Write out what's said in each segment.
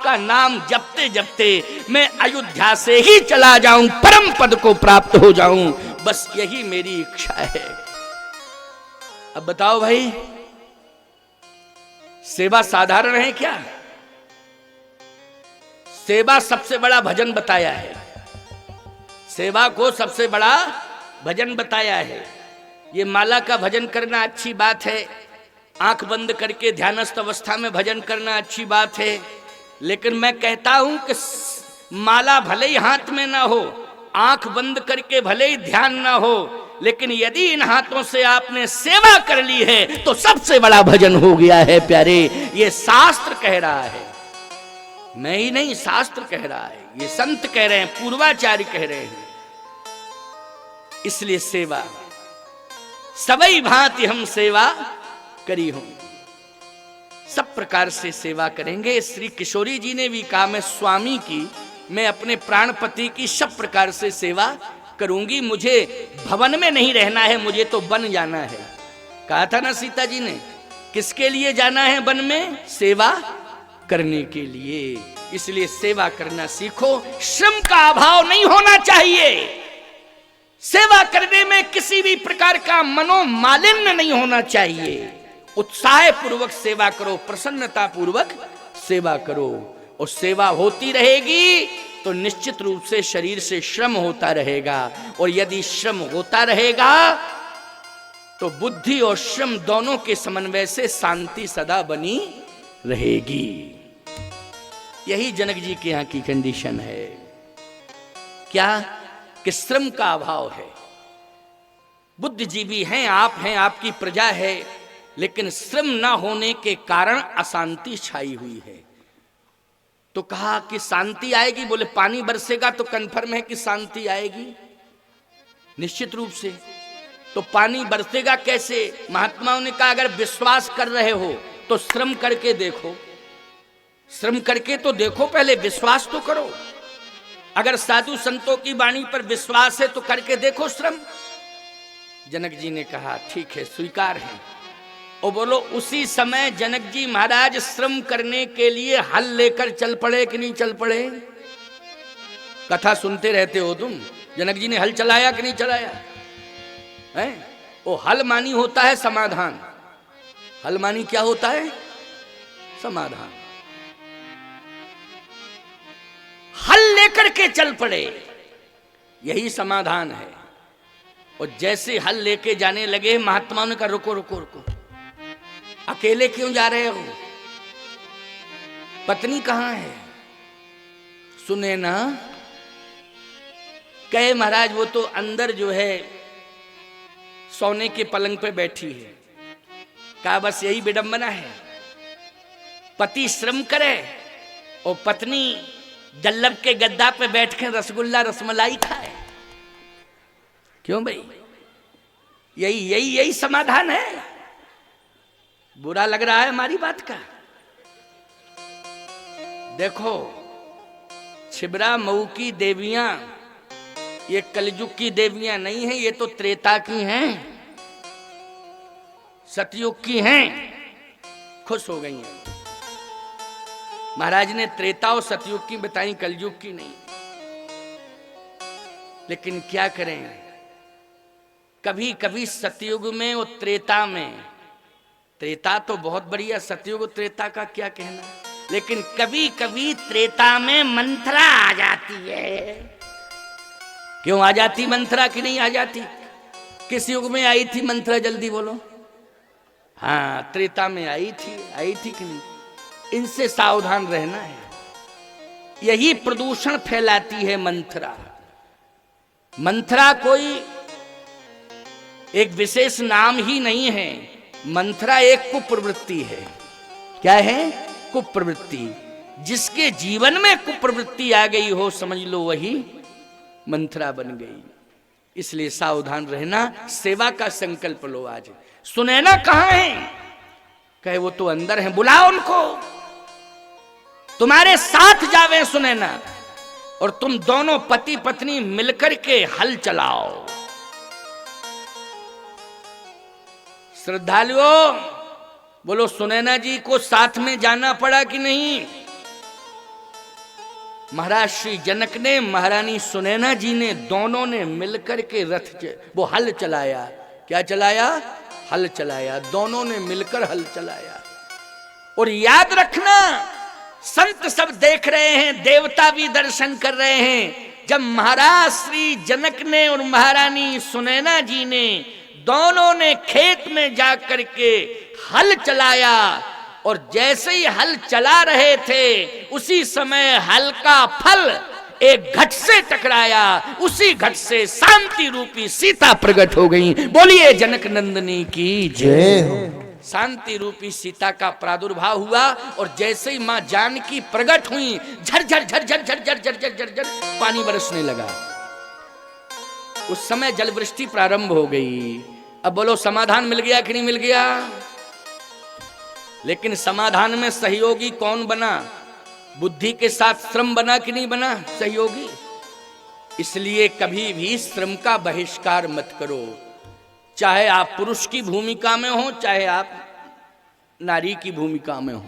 आपका नाम जपते जपते मैं अयोध्या से ही चला जाऊं, परम पद को प्राप्त हो जाऊं, बस यही मेरी इच्छा है। अब बताओ भाई, सेवा साधारण है क्या? सेवा सबसे बड़ा भजन बताया है, सेवा को सबसे बड़ा भजन बताया है। ये माला का भजन करना अच्छी बात है, आंख बंद करके ध्यानस्थ अवस्था में भजन करना अच्छी बात है, लेकिन मैं कहता हूं कि माला भले ही हाथ में ना हो, आंख बंद करके भले ही ध्यान ना हो, लेकिन यदि इन हाथों से आपने सेवा कर ली है तो सबसे बड़ा भजन हो गया है प्यारे। ये शास्त्र कह रहा है, मैं ही नहीं, शास्त्र कह रहा है, ये संत कह रहे हैं, पूर्वाचार्य कह रहे हैं। इसलिए सेवा सबई भांति हम सेवा करी हूं, सब प्रकार से सेवा करेंगे। श्री किशोरी जी ने भी कहा, मैं स्वामी की, मैं अपने प्राणपति की सब प्रकार से सेवा करूंगी, मुझे भवन में नहीं रहना है, मुझे तो वन जाना है। कहा था ना सीता जी ने, किसके लिए जाना है वन में? सेवा करने के लिए। इसलिए सेवा करना सीखो, श्रम का अभाव नहीं होना चाहिए, सेवा करने में किसी भी प्रकार का मनोमालिन्य नहीं होना चाहिए। उत्साह पूर्वक सेवा करो, प्रसन्नता पूर्वक सेवा करो, और सेवा होती रहेगी तो निश्चित रूप से शरीर से श्रम होता रहेगा, और यदि श्रम होता रहेगा तो बुद्धि और श्रम दोनों के समन्वय से शांति सदा बनी रहेगी। यही जनक जी के यहां की कंडीशन है। क्या? कि श्रम का अभाव है। बुद्धिजीवी हैं आप, हैं आपकी प्रजा है, लेकिन श्रम न होने के कारण अशांति छाई हुई है। तो कहा कि शांति आएगी, बोले पानी बरसेगा तो कन्फर्म है कि शांति आएगी, निश्चित रूप से। तो पानी बरसेगा कैसे? महात्माओं ने कहा, अगर विश्वास कर रहे हो तो श्रम करके देखो, श्रम करके तो देखो, पहले विश्वास तो करो। अगर साधु संतों की वाणी पर विश्वास है तो करके देखो श्रम। जनक जी ने कहा ठीक है, स्वीकार है। और बोलो, उसी समय जनक जी महाराज श्रम करने के लिए हल लेकर चल पड़े कि नहीं चल पड़े? कथा सुनते रहते हो तुम, जनक जी ने हल चलाया कि नहीं चलाया है? वो हल मानी होता है समाधान। हल मानी क्या होता है? समाधान। हल लेकर के चल पड़े, यही समाधान है। और जैसे हल लेके जाने लगे, महात्माओं ने कहा रुको रुको रुको, अकेले क्यों जा रहे हो? पत्नी कहां है? सुने ना, कहे महाराज वो तो अंदर जो है सोने के पलंग पे बैठी है। कहा बस यही विडंबना है, पति श्रम करे और पत्नी जल्लब के गद्दा पे बैठ के रसगुल्ला रसमलाई खाए। क्यों भाई? यही यही यही समाधान है। बुरा लग रहा है हमारी बात का? देखो, छिबरा मऊ की देवियां ये कलयुग की देवियां नहीं है, ये तो त्रेता की हैं, सतयुग की हैं। खुश हो गई हैं। महाराज ने त्रेता और सतयुग की बताई, कलयुग की नहीं। लेकिन क्या करें, कभी कभी सतयुग में और त्रेता में, त्रेता तो बहुत बढ़िया, सतयुग त्रेता का क्या कहना, लेकिन कभी कभी त्रेता में मंत्रा आ जाती है। क्यों आ जाती मंत्रा कि नहीं आ जाती? किस युग में आई थी मंत्रा, जल्दी बोलो। हाँ, त्रेता में आई थी कि नहीं? इनसे सावधान रहना है। यही प्रदूषण फैलाती है मंत्रा। मंत्रा कोई एक विशेष नाम ही नहीं है, मंत्रा एक कुप्रवृत्ति है। क्या है? कुप्रवृत्ति। जिसके जीवन में कुप्रवृत्ति आ गई हो, समझ लो वही मंत्रा बन गई। इसलिए सावधान रहना, सेवा का संकल्प लो। आज सुनैना कहां है? कहे वो तो अंदर है, बुलाओ उनको, तुम्हारे साथ जावे सुनैना, और तुम दोनों पति पत्नी मिलकर के हल चलाओ। श्रद्धालुओं, बोलो सुनैना जी को साथ में जाना पड़ा कि नहीं? महाराज श्री जनक ने, महारानी सुनैना जी ने, दोनों ने मिलकर के वो हल चलाया। क्या चलाया? हल चलाया। दोनों ने मिलकर हल चलाया। और याद रखना, संत सब देख रहे हैं, देवता भी दर्शन कर रहे हैं। जब महाराज श्री जनक ने और महारानी सुनैना जी ने दोनों ने खेत में जाकर के हल चलाया, और जैसे ही हल चला रहे थे उसी समय हल का फल एक घट से टकराया। उसी घट से शांति रूपी सीता प्रकट हो गई। बोलिए जनक नंदनी की जय हो। शांति रूपी सीता का प्रादुर्भाव हुआ, और जैसे ही मां जानकी प्रकट हुई, झरझर झरझर झरझर झरझर झरझर पानी बरसने लगा। उस समय जल वृष्टि प्रारंभ हो गई। अब बोलो समाधान मिल गया कि नहीं मिल गया? लेकिन समाधान में सहयोगी कौन बना? बुद्धि के साथ श्रम बना कि नहीं बना सहयोगी? इसलिए कभी भी श्रम का बहिष्कार मत करो। चाहे आप पुरुष की भूमिका में हो, चाहे आप नारी की भूमिका में हो,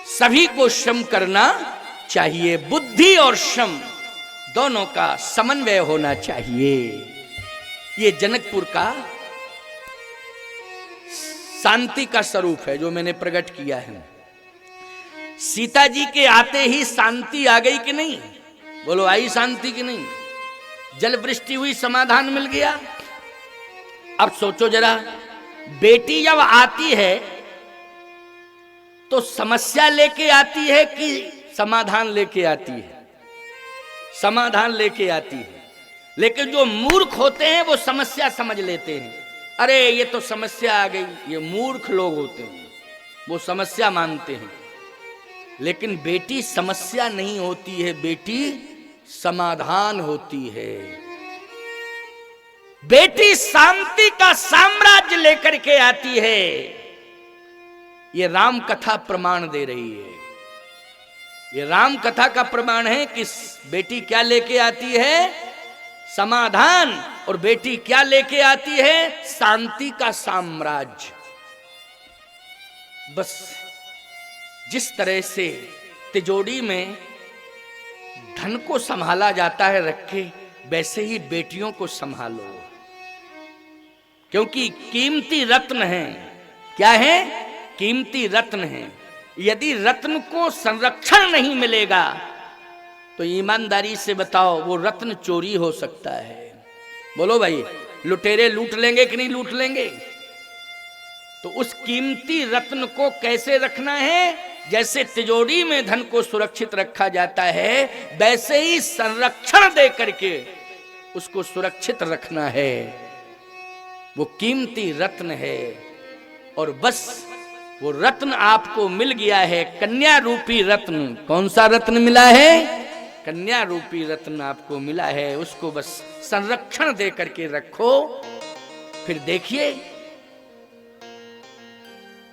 सभी को श्रम करना चाहिए। बुद्धि और श्रम दोनों का समन्वय होना चाहिए। ये जनकपुर का शांति का स्वरूप है जो मैंने प्रकट किया है। सीता जी के आते ही शांति आ गई कि नहीं? बोलो आई शांति कि नहीं? जल वृष्टि हुई, समाधान मिल गया। अब सोचो जरा, बेटी जब आती है तो समस्या लेके आती है कि समाधान लेके आती है? समाधान लेके आती है। लेकिन जो मूर्ख होते हैं वो समस्या समझ लेते हैं। अरे ये तो समस्या आ गई। ये मूर्ख लोग होते हैं, वो समस्या मानते हैं। लेकिन बेटी समस्या नहीं होती है, बेटी समाधान होती है। बेटी शांति का साम्राज्य लेकर के आती है। ये राम कथा प्रमाण दे रही है। ये राम कथा का प्रमाण है कि बेटी क्या लेके आती है? समाधान। और बेटी क्या लेके आती है? शांति का साम्राज्य। बस जिस तरह से तिजोरी में धन को संभाला जाता है रखे, वैसे ही बेटियों को संभालो, क्योंकि कीमती रत्न है। क्या है? कीमती रत्न है। यदि रत्न को संरक्षण नहीं मिलेगा तो ईमानदारी से बताओ वो रत्न चोरी हो सकता है। बोलो भाई, लुटेरे लूट लेंगे कि नहीं लूट लेंगे? तो उस कीमती रत्न को कैसे रखना है? जैसे तिजोरी में धन को सुरक्षित रखा जाता है, वैसे ही संरक्षण दे करके उसको सुरक्षित रखना है। वो कीमती रत्न है। और बस वो रत्न आपको मिल गया है, कन्या रूपी रत्न। कौन सा रत्न मिला है? कन्या रूपी रत्न आपको मिला है। उसको बस संरक्षण दे करके रखो। फिर देखिए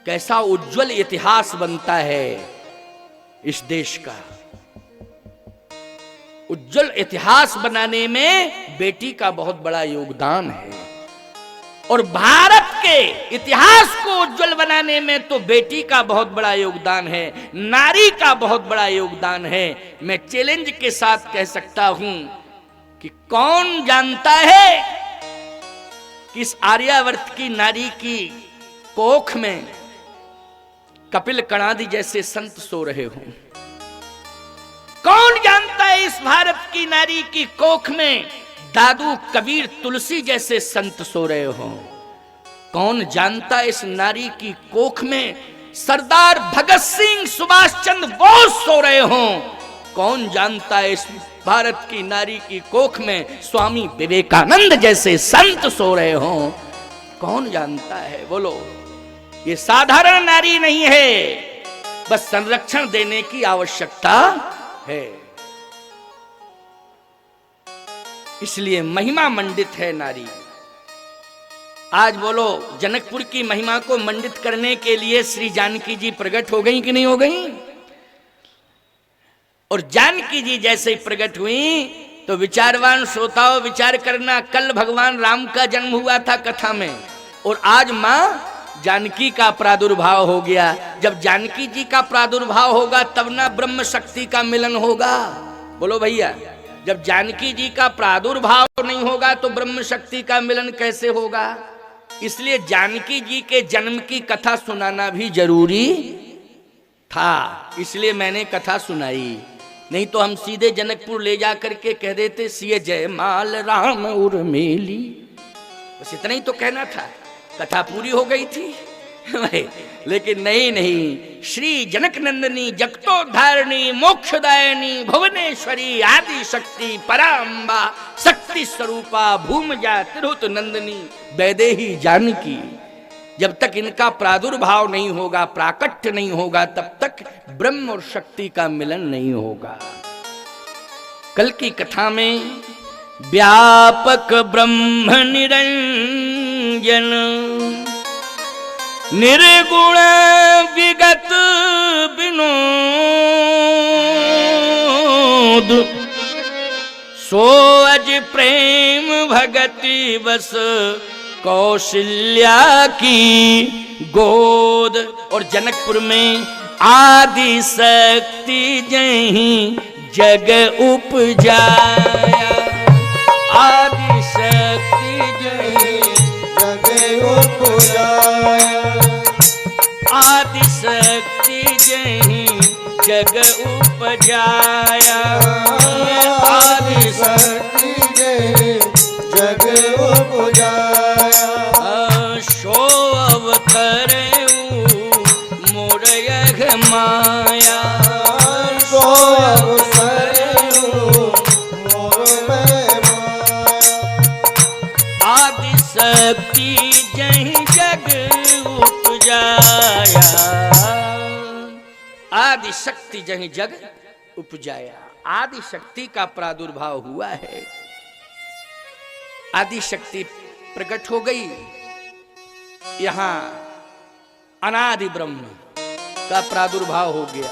कैसा उज्जवल इतिहास बनता है इस देश का। उज्जवल इतिहास बनाने में बेटी का बहुत बड़ा योगदान है। और भारत के इतिहास को उज्जवल बनाने में तो बेटी का बहुत बड़ा योगदान है, नारी का बहुत बड़ा योगदान है। मैं चैलेंज के साथ कह सकता हूं कि कौन जानता है कि इस आर्यावर्त की नारी की कोख में कपिल कणादि जैसे संत सो रहे हो? कौन जानता है इस भारत की नारी की कोख में दादू कबीर तुलसी जैसे संत सो रहे हो? कौन जानता है इस नारी की कोख में सरदार भगत सिंह, सुभाष चंद्र बोस सो रहे हो? कौन जानता है इस भारत की नारी की कोख में स्वामी विवेकानंद जैसे संत सो रहे हो? कौन जानता है? बोलो। ये साधारण नारी नहीं है, बस संरक्षण देने की आवश्यकता है। इसलिए महिमा मंडित है नारी। आज बोलो, जनकपुर की महिमा को मंडित करने के लिए श्री जानकी जी प्रकट हो गई कि नहीं हो गई? और जानकी जी जैसे ही प्रकट हुई तो विचारवान श्रोताओं विचार करना, कल भगवान राम का जन्म हुआ था कथा में, और आज मां जानकी का प्रादुर्भाव हो गया। जब जानकी जी का प्रादुर्भाव होगा तब ना ब्रह्म शक्ति का मिलन होगा। बोलो भैया, जब जानकी जी का प्रादुर्भाव नहीं होगा तो ब्रह्म शक्ति का मिलन कैसे होगा? इसलिए जानकी जी के जन्म की कथा सुनाना भी जरूरी था, इसलिए मैंने कथा सुनाई। नहीं तो हम सीधे जनकपुर ले जा करके कह देते सिय जय माल राम उर्मिली, बस इतना ही तो कहना था, कथा पूरी हो गई थी। लेकिन नहीं, श्री जनक नंदनी जगतोद्धारिणी मोक्षदायिनी भुवनेश्वरी आदि शक्ति पराम्बा शक्ति स्वरूपा भूमजा तिरुत नंदनी वैदेही जानकी, जब तक इनका प्रादुर्भाव नहीं होगा, प्राकट्य नहीं होगा, तब तक ब्रह्म और शक्ति का मिलन नहीं होगा। कल की कथा में व्यापक ब्रह्म निरंजन निर्गुण विगत विनोद सो अज प्रेम भगति बस कौशल्या की गोद। और जनकपुर में आदि शक्ति जहीं जग उपजाया, आदि शक्ति जहीं जग उपजाया, आदि शक्ति जहीं जग उपजाया, आदि शक्ति जहीं जग उपजाया। शो अवतरे मोर यघ माया, शो अवतरे मोर माया, आदि शक्ति जहीं जग उपजाया, आदि शक्ति जहीं जग उपजाया। आदि शक्ति का प्रादुर्भाव हुआ है, आदि शक्ति प्रकट हो गई। यहां अनादि ब्रह्म का प्रादुर्भाव हो गया।